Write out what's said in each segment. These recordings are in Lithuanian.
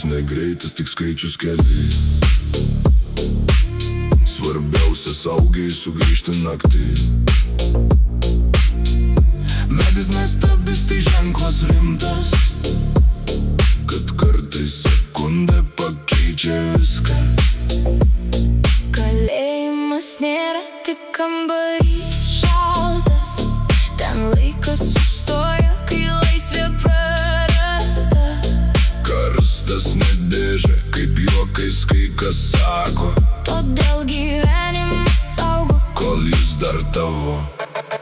Laikas negreitas, tik skaičius keli. Svarbiausia saugiai sugrįžti naktį. Medis nestabdys, tai ženklas rimtas, kad kartais sekundė pakeičia viską. Kalėjimas nėra tik kambarys šaltas, ten laikas sustoja, kai laisvė prarasta. Karstas nedėžia, kaip juokais kai kas sako, Todėl gyvenimas saugo, kol jis dar tavo.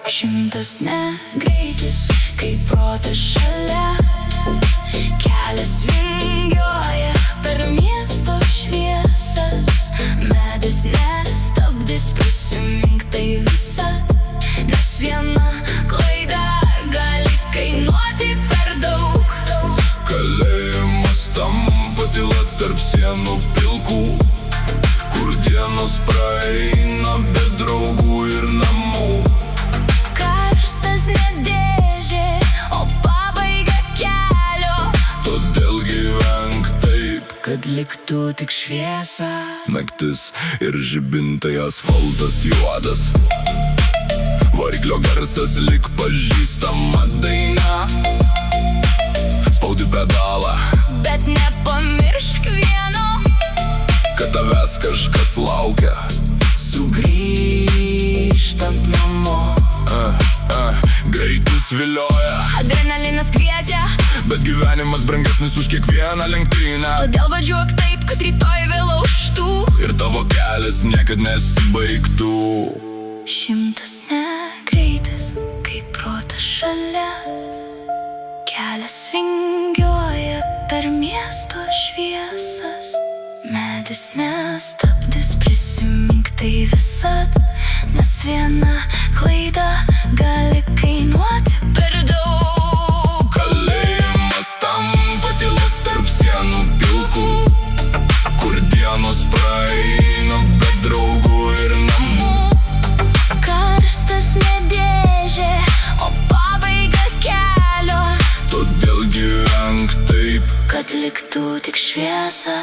100 negreitis, kai protas šalia. Kelias vingiuoja per miesto šviesas. Medis nestabdys, prisimink tai visad, nes viena klaida gali kainuoti per daug. Kalėjimas tampa tyla tarp sienų pilkų, kur dienos praeina be draugų ir namų. Karstas nedėžė, o pabaiga kelio, Todėl gyvenk taip, kad liktų tik šviesa. naktis ir žibintai, asfaltas juodas. Variklio garsas lik pažįstama daina. Spaudi pedalą, Bet nepamiršk vieno, kad tavęs kažkas laukia. sugrįžtant namo. Greitis vilioja, Adrenalinas kviečia, bet gyvenimas brangesnis už kiekvieną lenktynę. todėl važiuok taip, kad rytoj vėl auštų. Ir tavo kelias niekad nesibaigtų. 100 negreitis, kai protas šalia. Kelias vingiuoja per miesto šviesas. Medis nestabdys, prisimink tai visad, nes viena klaida gali kainuoti per daug. Kalėjimas tampa tyla tarp sienų pilkų, kur dienos praeina be draugų ir namų. Karstas nedėžė, o pabaiga kelio, Todėl gyvenk taip, kad liktų tik šviesa.